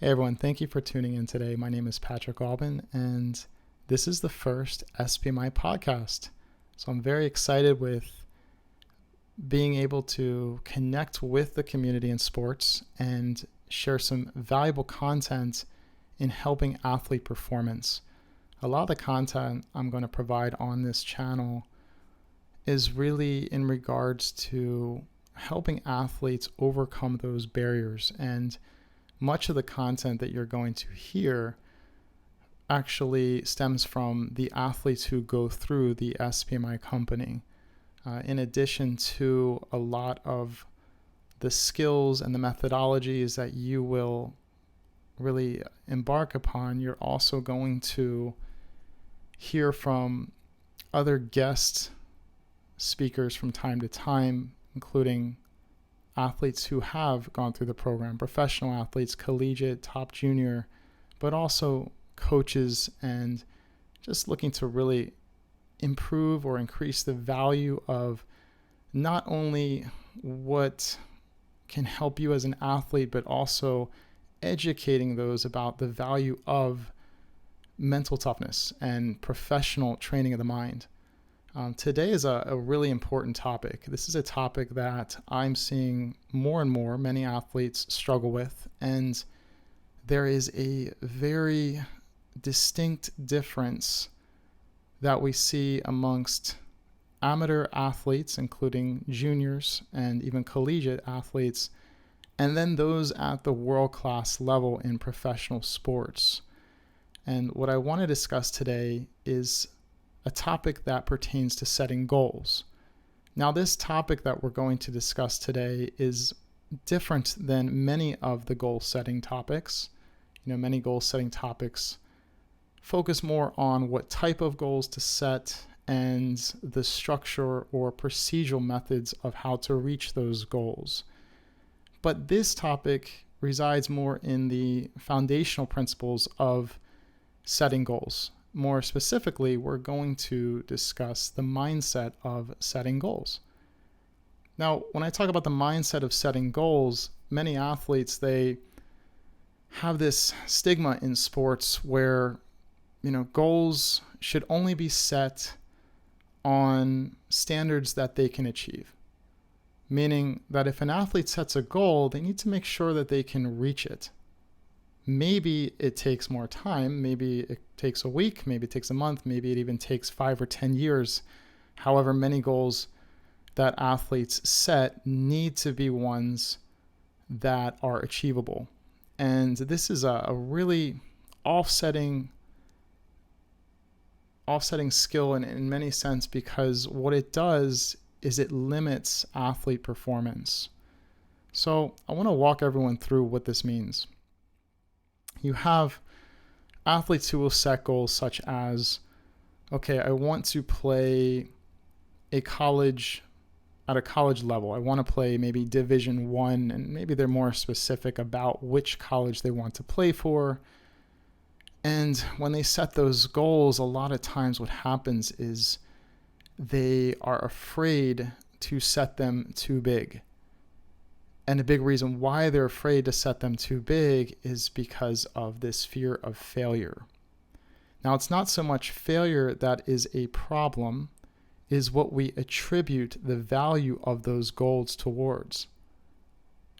Hey everyone, thank you for tuning in today. My name is Patrick Albin, and this is the first SPMI podcast. So I'm very excited with being able to connect with the community in sports and share some valuable content in helping athlete performance. A lot of the content I'm going to provide on this channel is really in regards to helping athletes overcome those barriers, and much of the content that you're going to hear actually stems from the athletes who go through the SPMI company. In addition to a lot of the skills and the methodologies that you will really embark upon, you're also going to hear from other guest speakers from time to time, including athletes who have gone through the program, professional athletes, collegiate, top junior, but also coaches, and just looking to really improve or increase the value of not only what can help you as an athlete, but also educating those about the value of mental toughness and professional training of the mind. Today is a really important topic. This is a topic that I'm seeing more and more many athletes struggle with, and there is a very distinct difference that we see amongst amateur athletes, including juniors and even collegiate athletes, and then those at the world-class level in professional sports. And what I want to discuss today is a topic that pertains to setting goals. Now, this topic that we're going to discuss today is different than many of the goal-setting topics. Many goal-setting topics focus more on what type of goals to set and the structure or procedural methods of how to reach those goals. But this topic resides more in the foundational principles of setting goals. More specifically, we're going to discuss the mindset of setting goals. Now, when I talk about the mindset of setting goals, many athletes, they have this stigma in sports where, goals should only be set on standards that they can achieve. Meaning that if an athlete sets a goal, they need to make sure that they can reach it. Maybe it takes more time, maybe it takes a week, maybe it takes a month, maybe it even takes 5 or 10 years. However, many goals that athletes set need to be ones that are achievable. And this is a really offsetting skill in many sense, because what it does is it limits athlete performance. So I want to walk everyone through what this means. You have athletes who will set goals such as, okay, I want to play at a college level. I want to play maybe Division I, and maybe they're more specific about which college they want to play for. And when they set those goals, a lot of times what happens is they are afraid to set them too big. And a big reason why they're afraid to set them too big is because of this fear of failure. Now, it's not so much failure that is a problem, is what we attribute the value of those goals towards.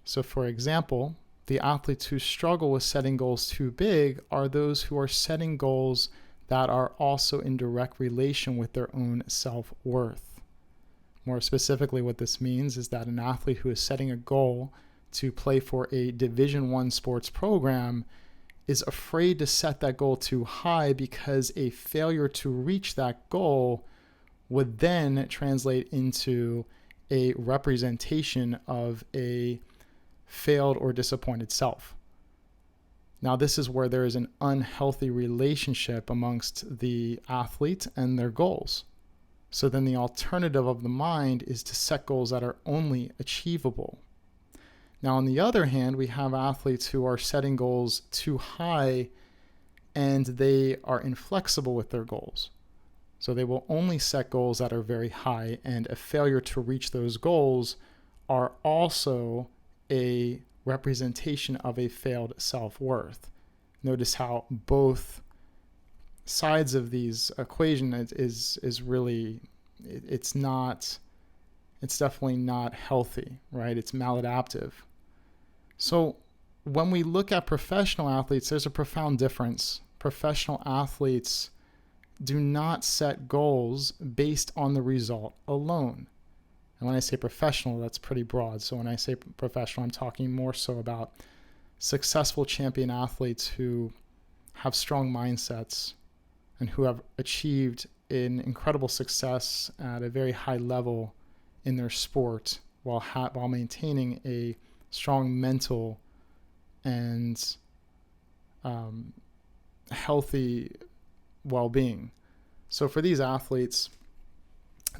So, for example, the athletes who struggle with setting goals too big are those who are setting goals that are also in direct relation with their own self-worth. More specifically, what this means is that an athlete who is setting a goal to play for a Division I sports program is afraid to set that goal too high, because a failure to reach that goal would then translate into a representation of a failed or disappointed self. Now, this is where there is an unhealthy relationship amongst the athlete and their goals. So then the alternative of the mind is to set goals that are only achievable. Now, on the other hand, we have athletes who are setting goals too high and they are inflexible with their goals. So they will only set goals that are very high, and a failure to reach those goals are also a representation of a failed self-worth. Notice how both sides of these equation is really, it's definitely not healthy, right? It's maladaptive. So when we look at professional athletes, there's a profound difference. Professional athletes do not set goals based on the result alone. And when I say professional, that's pretty broad. So when I say professional, I'm talking more so about successful champion athletes who have strong mindsets and who have achieved an incredible success at a very high level in their sport while maintaining a strong mental and healthy well-being. So for these athletes,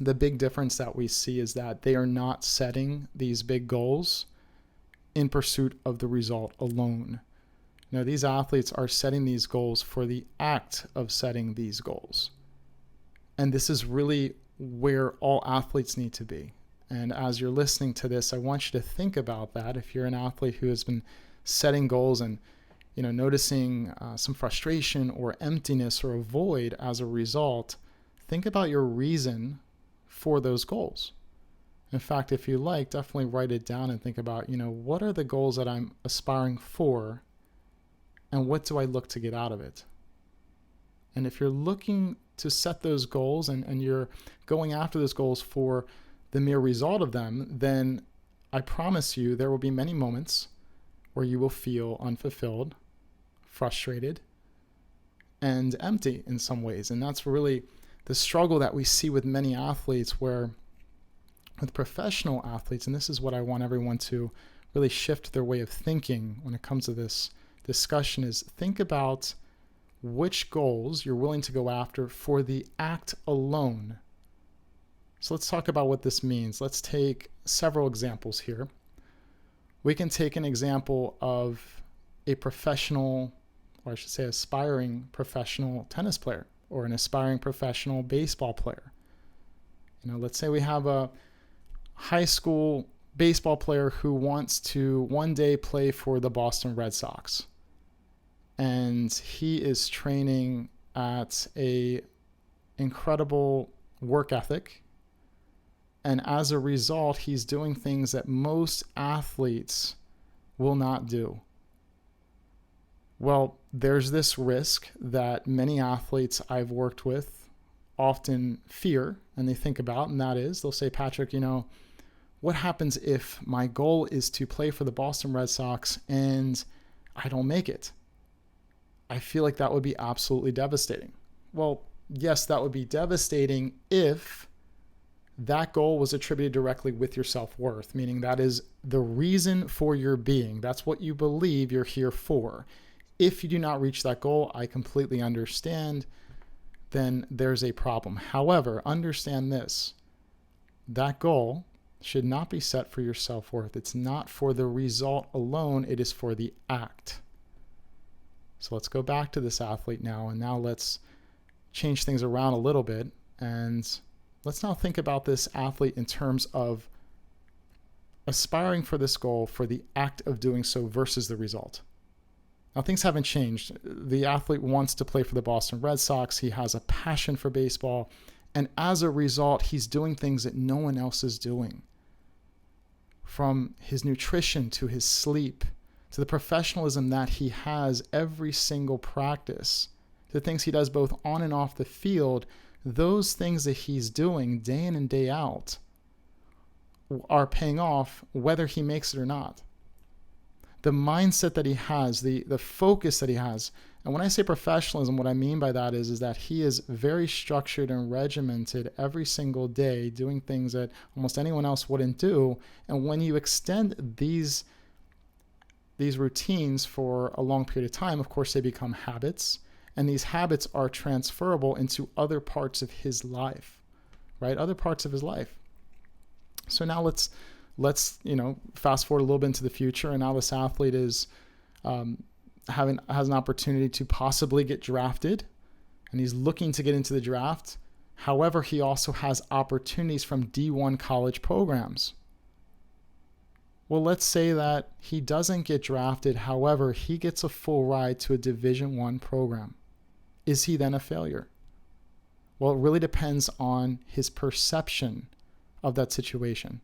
the big difference that we see is that they are not setting these big goals in pursuit of the result alone. Now, these athletes are setting these goals for the act of setting these goals. And this is really where all athletes need to be. And as you're listening to this, I want you to think about that. If you're an athlete who has been setting goals and noticing some frustration or emptiness or a void as a result, think about your reason for those goals. In fact, if you like, definitely write it down and think about, what are the goals that I'm aspiring for and what do I look to get out of it? And if you're looking to set those goals and you're going after those goals for the mere result of them, then I promise you there will be many moments where you will feel unfulfilled, frustrated, and empty in some ways. And that's really the struggle that we see with many athletes, where with professional athletes, and this is what I want everyone to really shift their way of thinking when it comes to this discussion, is think about which goals you're willing to go after for the act alone. So let's talk about what this means. Let's take several examples here. We can take an example of a professional, or I should say aspiring professional tennis player or an aspiring professional baseball player. Let's say we have a high school baseball player who wants to one day play for the Boston Red Sox. And he is training at a incredible work ethic. And as a result, he's doing things that most athletes will not do. Well, there's this risk that many athletes I've worked with often fear and they think about, and that is, they'll say, Patrick, what happens if my goal is to play for the Boston Red Sox and I don't make it? I feel like that would be absolutely devastating. Well, yes, that would be devastating if that goal was attributed directly with your self-worth, meaning that is the reason for your being. That's what you believe you're here for. If you do not reach that goal, I completely understand, then there's a problem. However, understand this, that goal should not be set for your self-worth. It's not for the result alone, it is for the act. So let's go back to this athlete now, and now let's change things around a little bit, and let's now think about this athlete in terms of aspiring for this goal for the act of doing so versus the result. Now, things haven't changed. The athlete wants to play for the Boston Red Sox. He has a passion for baseball. And as a result, he's doing things that no one else is doing. From his nutrition to his sleep, to the professionalism that he has every single practice, to the things he does both on and off the field, those things that he's doing day in and day out are paying off whether he makes it or not. The mindset that he has, the focus that he has. And when I say professionalism, what I mean by that is that he is very structured and regimented every single day, doing things that almost anyone else wouldn't do. And when you extend these routines for a long period of time, of course, they become habits. And these habits are transferable into other parts of his life, right? Other parts of his life. So now let's fast forward a little bit into the future, and now this athlete is has an opportunity to possibly get drafted, and he's looking to get into the draft. However, he also has opportunities from D1 college programs. Well, let's say that he doesn't get drafted. However, he gets a full ride to a Division I program. Is he then a failure? Well, it really depends on his perception of that situation.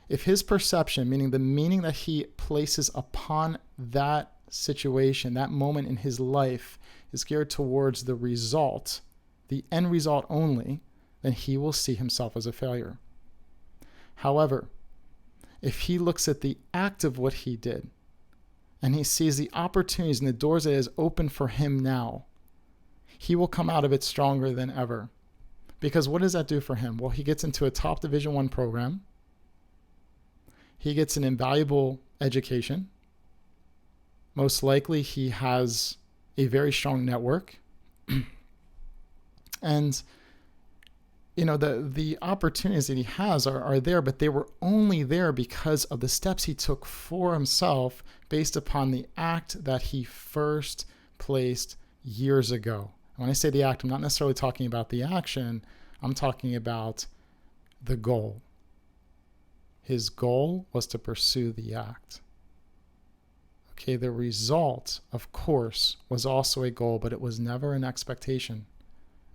If his perception, meaning the meaning that he places upon that situation, that moment in his life, is geared towards the result, the end result only, then he will see himself as a failure. However, if he looks at the act of what he did and he sees the opportunities and the doors that is open for him now, he will come out of it stronger than ever. Because what does that do for him? Well, he gets into a top Division I program. He gets an invaluable education. Most likely he has a very strong network. And the opportunities that he has are there, but they were only there because of the steps he took for himself based upon the act that he first placed years ago. And when I say the act, I'm not necessarily talking about the action. I'm talking about the goal. His goal was to pursue the act. Okay, the result, of course, was also a goal, but it was never an expectation.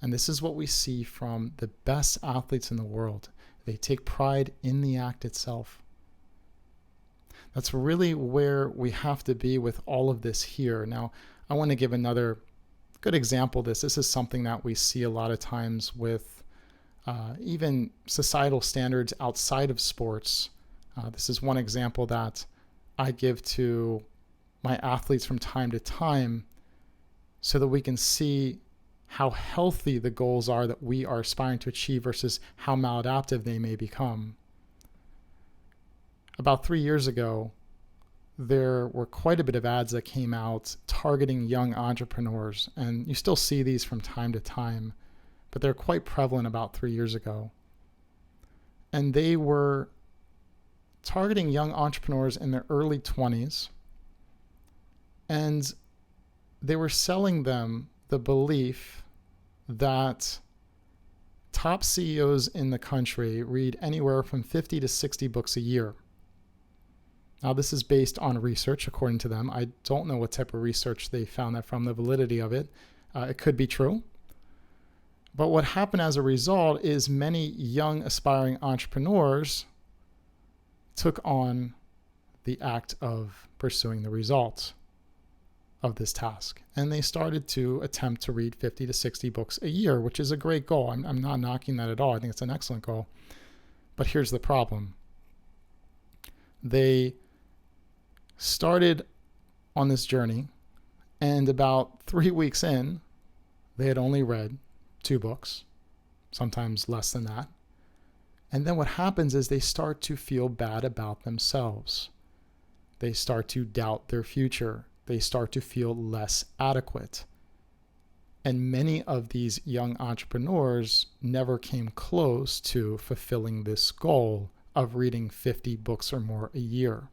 And this is what we see from the best athletes in the world. They take pride in the act itself. That's really where we have to be with all of this here. Now, I want to give another good example of this. This is something that we see a lot of times with even societal standards outside of sports. This is one example that I give to my athletes from time to time so that we can see how healthy the goals are that we are aspiring to achieve versus how maladaptive they may become. About 3 years ago, there were quite a bit of ads that came out targeting young entrepreneurs, and you still see these from time to time, but they're quite prevalent about 3 years ago. And they were targeting young entrepreneurs in their early 20s, and they were selling them the belief that top CEOs in the country read anywhere from 50 to 60 books a year. Now, this is based on research, according to them. I don't know what type of research they found that from, the validity of it. It could be true. But what happened as a result is many young aspiring entrepreneurs took on the act of pursuing the results of this task. And they started to attempt to read 50 to 60 books a year, which is a great goal. I'm not knocking that at all. I think it's an excellent goal. But here's the problem. They started on this journey, and about 3 weeks in, they had only read 2 books, sometimes less than that. And then what happens is they start to feel bad about themselves. They start to doubt their future. They start to feel less adequate. And many of these young entrepreneurs never came close to fulfilling this goal of reading 50 books or more a year.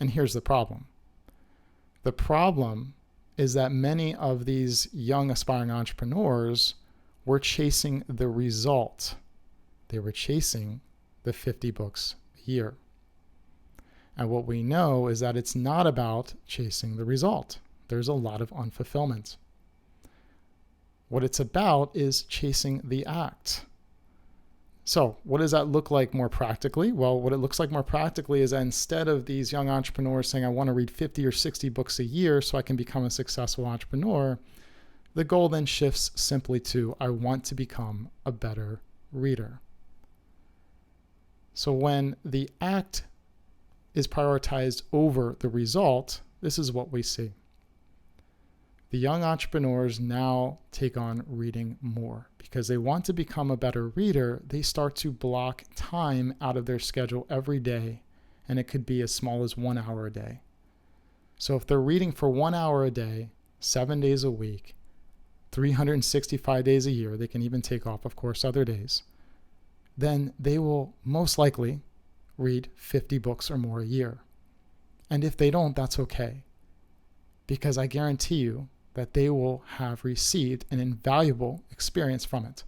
And here's the problem. The problem is that many of these young aspiring entrepreneurs were chasing the result. They were chasing the 50 books a year. And what we know is that it's not about chasing the result. There's a lot of unfulfillment. What it's about is chasing the act. So what does that look like more practically? Well, what it looks like more practically is that instead of these young entrepreneurs saying, I want to read 50 or 60 books a year so I can become a successful entrepreneur, the goal then shifts simply to, I want to become a better reader. So when the act is prioritized over the result, this is what we see. The young entrepreneurs now take on reading more because they want to become a better reader. They start to block time out of their schedule every day, and it could be as small as 1 hour a day. So if they're reading for 1 hour a day, 7 days a week, 365 days a year, they can even take off, of course, other days, then they will most likely read 50 books or more a year. And if they don't, that's okay. Because I guarantee you that they will have received an invaluable experience from it.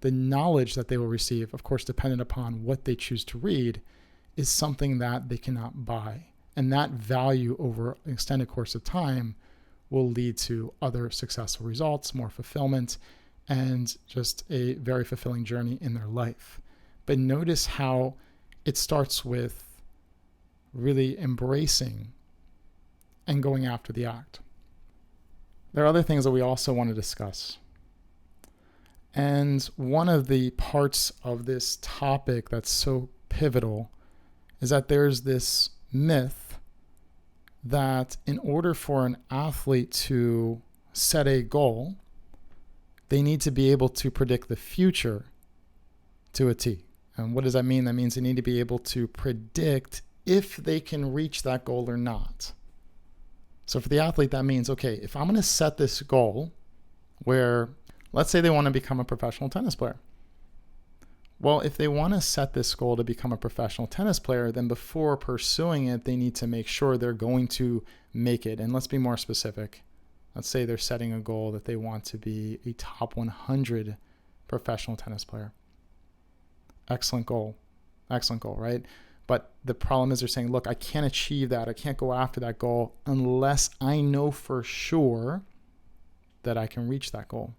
The knowledge that they will receive, of course, dependent upon what they choose to read, is something that they cannot buy. And that value over an extended course of time will lead to other successful results, more fulfillment, and just a very fulfilling journey in their life. But notice how it starts with really embracing and going after the act. There are other things that we also want to discuss. And one of the parts of this topic that's so pivotal is that there's this myth that in order for an athlete to set a goal, they need to be able to predict the future to a T. And what does that mean? That means they need to be able to predict if they can reach that goal or not. So for the athlete, that means, okay, if I'm going to set this goal where, let's say they want to become a professional tennis player. Well, if they want to set this goal to become a professional tennis player, then before pursuing it, they need to make sure they're going to make it. And let's be more specific. Let's say they're setting a goal that they want to be a top 100 professional tennis player. Excellent goal, right? But the problem is they're saying, look, I can't achieve that. I can't go after that goal unless I know for sure that I can reach that goal.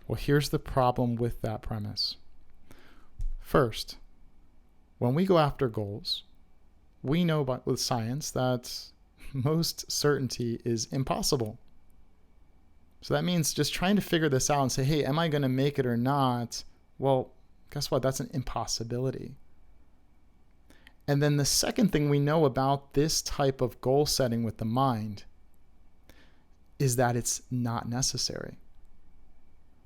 Well, here's the problem with that premise. First, when we go after goals, we know with science that most certainty is impossible. So that means just trying to figure this out and say, hey, am I going to make it or not? Well, guess what? That's an impossibility. And then the second thing we know about this type of goal setting with the mind is that it's not necessary.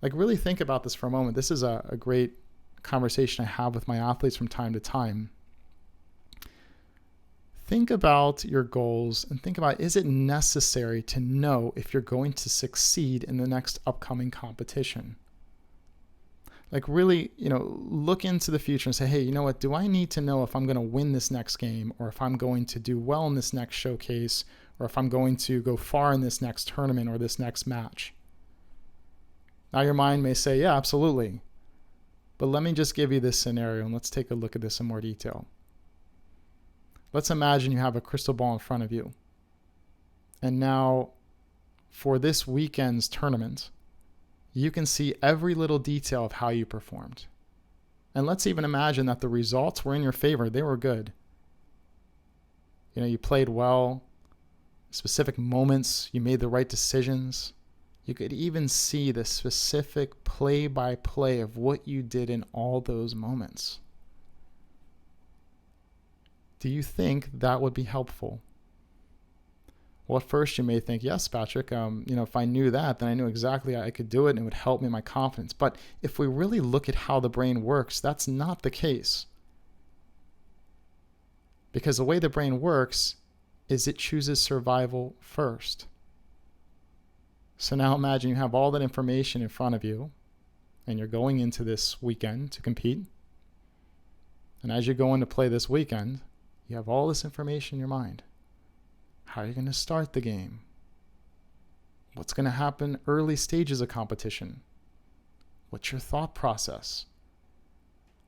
Like, really think about this for a moment. This is a great conversation I have with my athletes from time to time. Think about your goals and think about, is it necessary to know if you're going to succeed in the next upcoming competition? Like, really, look into the future and say, hey, you know what? Do I need to know if I'm going to win this next game, or if I'm going to do well in this next showcase, or if I'm going to go far in this next tournament or this next match? Now your mind may say, yeah, absolutely. But let me just give you this scenario and let's take a look at this in more detail. Let's imagine you have a crystal ball in front of you. And now for this weekend's tournament, you can see every little detail of how you performed. And let's even imagine that the results were in your favor. They were good. You played well, specific moments, you made the right decisions. You could even see the specific play-by-play of what you did in all those moments. Do you think that would be helpful? Well, at first you may think, yes, Patrick, if I knew that, then I knew exactly I could do it and it would help me in my confidence. But if we really look at how the brain works, that's not the case. Because the way the brain works is it chooses survival first. So now imagine you have all that information in front of you and you're going into this weekend to compete. And as you go in to play this weekend, you have all this information in your mind. How are you going to start the game? What's going to happen early stages of competition? What's your thought process?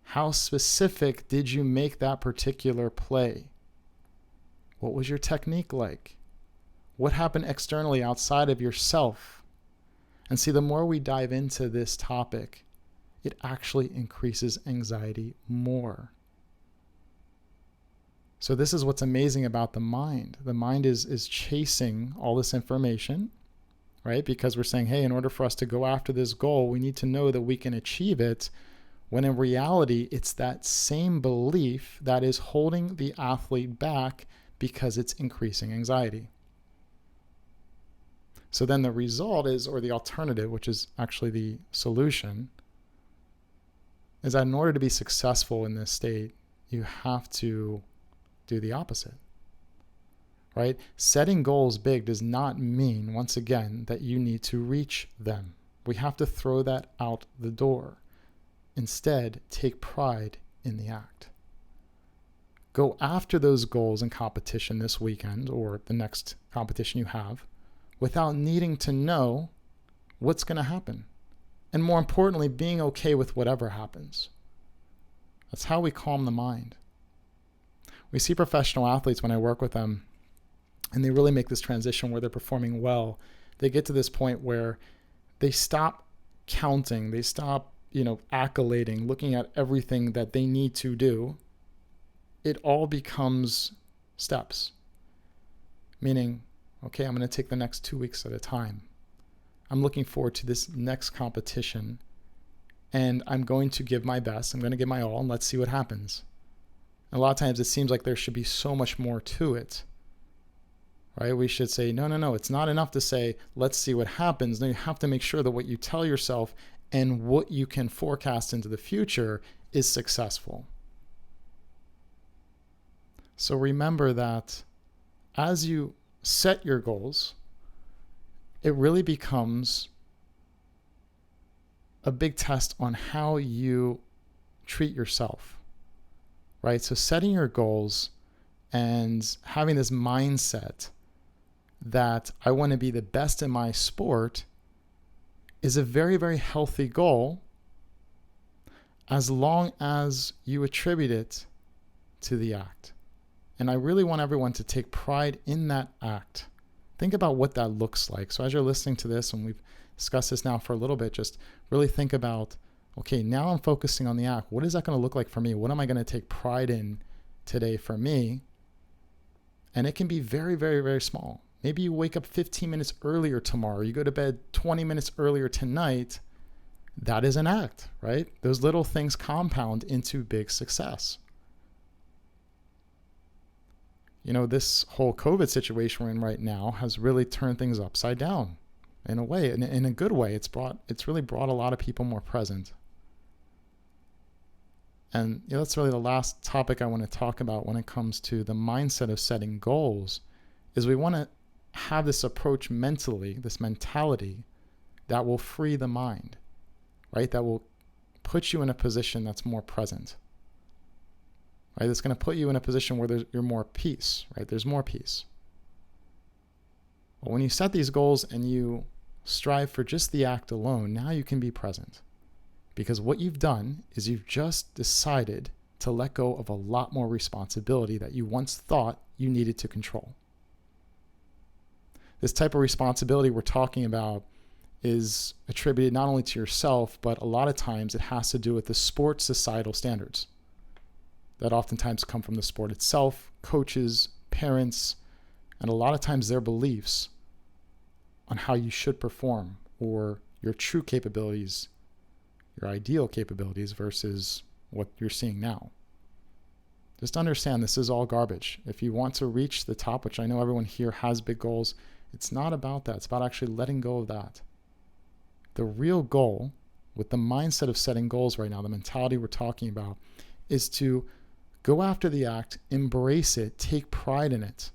How specific did you make that particular play? What was your technique like? What happened externally outside of yourself? And see, the more we dive into this topic, it actually increases anxiety more. So this is what's amazing about the mind. The mind is chasing all this information, right? Because we're saying, hey, in order for us to go after this goal, we need to know that we can achieve it, when in reality, it's that same belief that is holding the athlete back because it's increasing anxiety. So then the result is, or the alternative, which is actually the solution, is that in order to be successful in this state, you have to do the opposite, right? Setting goals big does not mean, once again, that you need to reach them. We have to throw that out the door. Instead, take pride in the act. Go after those goals in competition this weekend or the next competition you have without needing to know what's going to happen. And more importantly, being okay with whatever happens. That's how we calm the mind. We see professional athletes when I work with them, and they really make this transition where they're performing well. They get to this point where they stop counting, they stop, accolading, looking at everything that they need to do. It all becomes steps. Meaning, okay, I'm going to take the next 2 weeks at a time. I'm looking forward to this next competition, and I'm going to give my best. I'm going to give my all, and let's see what happens. A lot of times it seems like there should be so much more to it, right? We should say, no. It's not enough to say, let's see what happens. No, you have to make sure that what you tell yourself and what you can forecast into the future is successful. So remember that as you set your goals, it really becomes a big test on how you treat yourself. Right? So setting your goals and having this mindset that I want to be the best in my sport is a very, very healthy goal, as long as you attribute it to the act. And I really want everyone to take pride in that act. Think about what that looks like. So as you're listening to this, and we've discussed this now for a little bit, just really think about, okay, now I'm focusing on the act. What is that going to look like for me? What am I going to take pride in today for me? And it can be very, very, very small. Maybe you wake up 15 minutes earlier tomorrow. You go to bed 20 minutes earlier tonight. That is an act, right? Those little things compound into big success. This whole COVID situation we're in right now has really turned things upside down in a way, in a good way. It's really brought a lot of people more present. And that's really the last topic I want to talk about when it comes to the mindset of setting goals, is we want to have this approach mentally, this mentality that will free the mind, right? That will put you in a position that's more present, right? That's going to put you in a position where you're more peace, right? There's more peace. But when you set these goals and you strive for just the act alone, now you can be present. Because what you've done is you've just decided to let go of a lot more responsibility that you once thought you needed to control. This type of responsibility we're talking about is attributed not only to yourself, but a lot of times it has to do with the sports societal standards that oftentimes come from the sport itself, coaches, parents, and a lot of times their beliefs on how you should perform, or your true capabilities, your ideal capabilities versus what you're seeing now. Just understand this is all garbage. If you want to reach the top, which I know everyone here has big goals, it's not about that. It's about actually letting go of that. The real goal with the mindset of setting goals right now, the mentality we're talking about, is to go after the act, embrace it, take pride in it.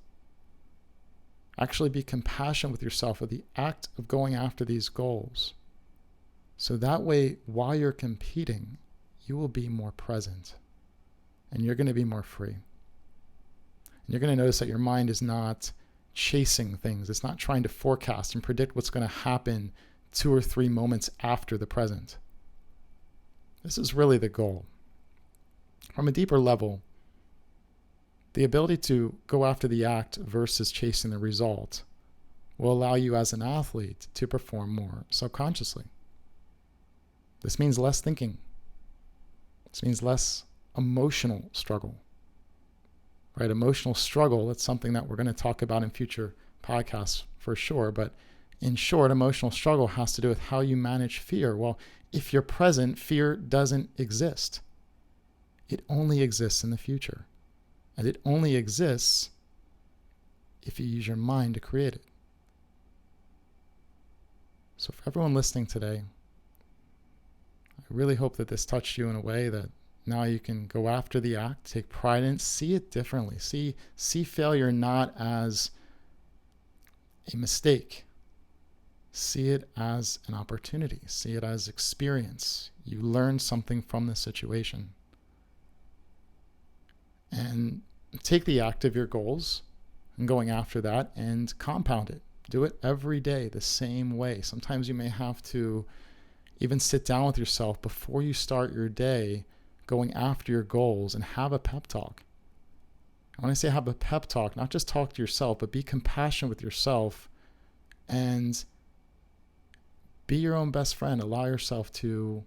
Actually be compassionate with yourself with the act of going after these goals. So that way, while you're competing, you will be more present and you're going to be more free. And you're going to notice that your mind is not chasing things. It's not trying to forecast and predict what's going to happen 2 or 3 moments after the present. This is really the goal. From a deeper level, the ability to go after the act versus chasing the result will allow you as an athlete to perform more subconsciously. This means less thinking. This means less emotional struggle. Right? Emotional struggle, that's something that we're going to talk about in future podcasts for sure. But in short, emotional struggle has to do with how you manage fear. Well, if you're present, fear doesn't exist. It only exists in the future. And it only exists if you use your mind to create it. So for everyone listening today, I really hope that this touched you in a way that now you can go after the act, take pride in it, see it differently. See failure not as a mistake. See it as an opportunity. See it as experience. You learn something from the situation. And take the act of your goals and going after that and compound it. Do it every day the same way. Sometimes you may have to even sit down with yourself before you start your day going after your goals and have a pep talk. When I say have a pep talk, not just talk to yourself, but be compassionate with yourself and be your own best friend. Allow yourself to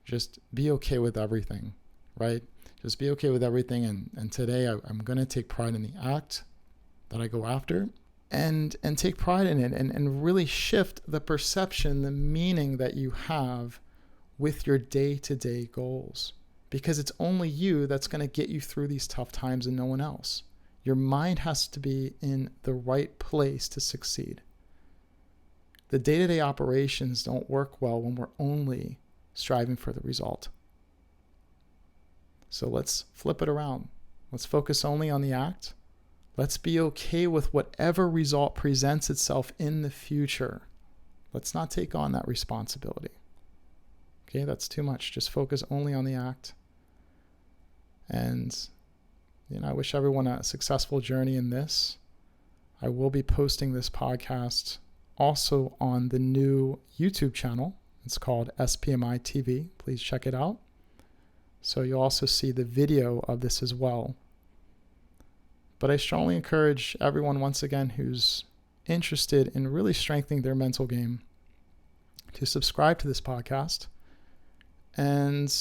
just be okay with everything, right? Just be okay with everything. And today I'm going to take pride in the act that I go after and take pride in it and really shift the perception, the meaning that you have with your day-to-day goals. Because it's only you that's going to get you through these tough times and no one else. Your mind has to be in the right place to succeed. The day-to-day operations don't work well when we're only striving for the result. So let's flip it around. Let's focus only on the act. Let's be okay with whatever result presents itself in the future. Let's not take on that responsibility. Okay, that's too much. Just focus only on the act. And, I wish everyone a successful journey in this. I will be posting this podcast also on the new YouTube channel. It's called SPMI TV. Please check it out. So you'll also see the video of this as well. But I strongly encourage everyone, once again, who's interested in really strengthening their mental game to subscribe to this podcast. And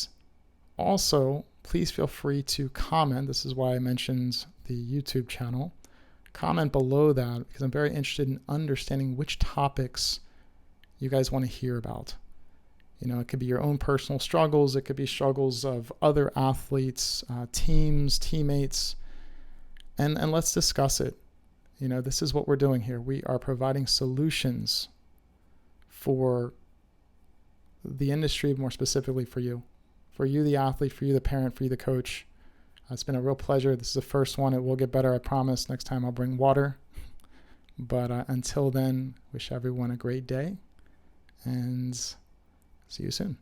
also, please feel free to comment. This is why I mentioned the YouTube channel. Comment below that because I'm very interested in understanding which topics you guys want to hear about. It could be your own personal struggles. It could be struggles of other athletes, teams, teammates, and let's discuss it. This is what we're doing here. We are providing solutions for the industry, more specifically for you, the athlete, for you, the parent, for you, the coach. It's been a real pleasure. This is the first one. It will get better, I promise. Next time I'll bring water. But until then, wish everyone a great day and see you soon.